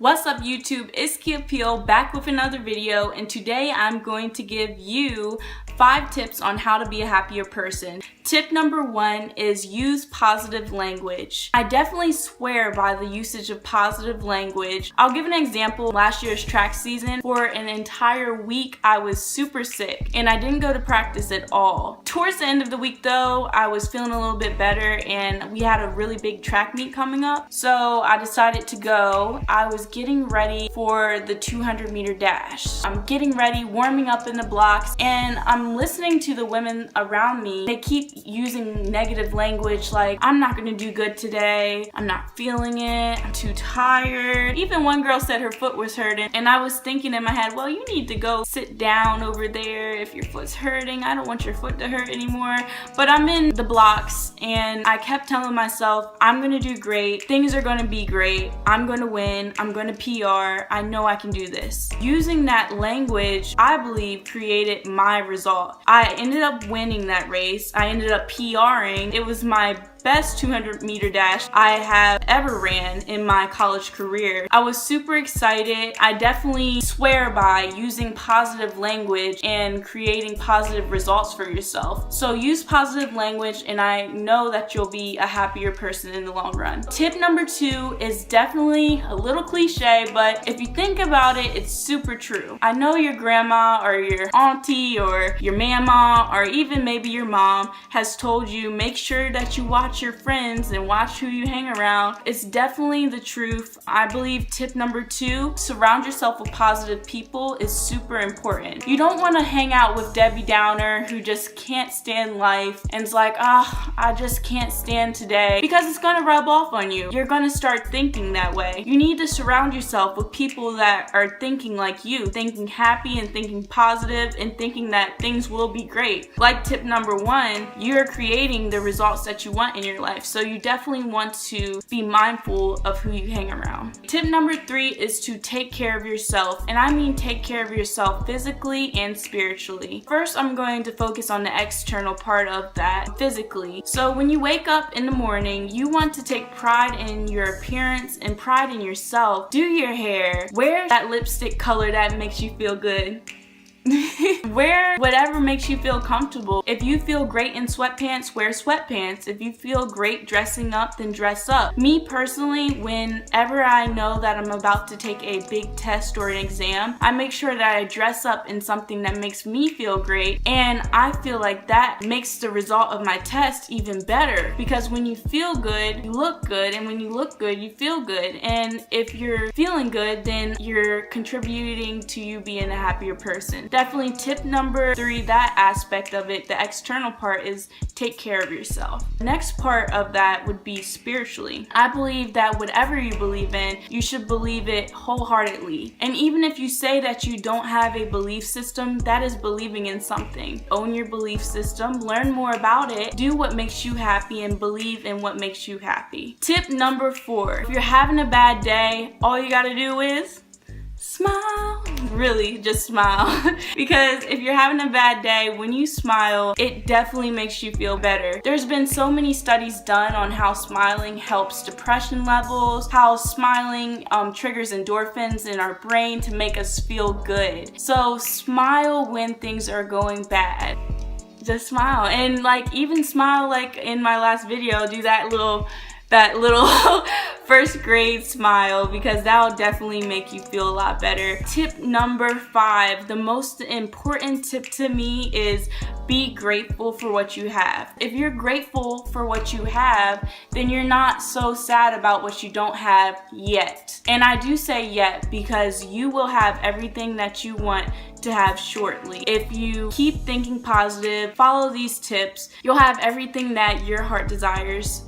What's up YouTube, it's Kia Peel back with another video, and today I'm going to give you 5 tips on how to be a happier person. Tip number 1 is use positive language. I definitely swear by the usage of positive language. I'll give an example. Last year's track season, for an entire week I was super sick and I didn't go to practice at all. Towards the end of the week though, I was feeling a little bit better and we had a really big track meet coming up. So I decided to go. I was getting ready for the 200-meter dash. I'm getting ready, warming up in the blocks, and I'm listening to the women around me. They keep using negative language like, I'm not gonna do good today, I'm not feeling it, I'm too tired. Even one girl said her foot was hurting, and I was thinking in my head, well, you need to go sit down over there if your foot's hurting. I don't want your foot to hurt anymore. But I'm in the blocks and I kept telling myself, I'm gonna do great, things are gonna be great, I'm gonna win, I'm gonna PR, I know I can do this. Using that language, I believe, created my result. I ended up winning that race. I ended up PRing. It was my best 200-meter dash I have ever ran in my college career. I was super excited. I definitely swear by using positive language and creating positive results for yourself. So use positive language and I know that you'll be a happier person in the long run. Tip number 2 is definitely a little cliche, but if you think about it, it's super true. I know your grandma or your auntie or your mama or even maybe your mom has told you, make sure that you watch your friends and watch who you hang around. It's definitely the truth. I believe tip number 2, surround yourself with positive people, is super important. You don't want to hang out with Debbie Downer who just can't stand life and is like, I just can't stand today, because it's gonna rub off on you. You're gonna start thinking that way. You need to surround yourself with people that are thinking like you, thinking happy and thinking positive and thinking that things will be great. Like tip number 1, you're creating the results that you want in your life, so you definitely want to be mindful of who you hang around. Tip number 3 is to take care of yourself, and I mean take care of yourself physically and spiritually. First, I'm going to focus on the external part of that, physically. So when you wake up in the morning, you want to take pride in your appearance and pride in yourself. Do your hair, wear that lipstick color that makes you feel good. Wear whatever makes you feel comfortable. If you feel great in sweatpants, wear sweatpants. If you feel great dressing up, then dress up. Me personally, whenever I know that I'm about to take a big test or an exam, I make sure that I dress up in something that makes me feel great, and I feel like that makes the result of my test even better, because when you feel good, you look good, and when you look good, you feel good. And if you're feeling good, then you're contributing to you being a happier person. Definitely tip number 3, that aspect of it, the external part, is take care of yourself. The next part of that would be spiritually. I believe that whatever you believe in, you should believe it wholeheartedly. And even if you say that you don't have a belief system, that is believing in something. Own your belief system, learn more about it, do what makes you happy, and believe in what makes you happy. Tip number 4, if you're having a bad day, all you gotta do is smile. Really, just smile. Because if you're having a bad day, when you smile, it definitely makes you feel better. There's been so many studies done on how smiling helps depression levels, how smiling triggers endorphins in our brain to make us feel good. So smile when things are going bad. Just smile. And like, even smile like in my last video, do that little first grade smile, because that'll definitely make you feel a lot better. Tip number 5, the most important tip to me, is be grateful for what you have. If you're grateful for what you have, then you're not so sad about what you don't have yet. And I do say yet because you will have everything that you want to have shortly. If you keep thinking positive, follow these tips, you'll have everything that your heart desires.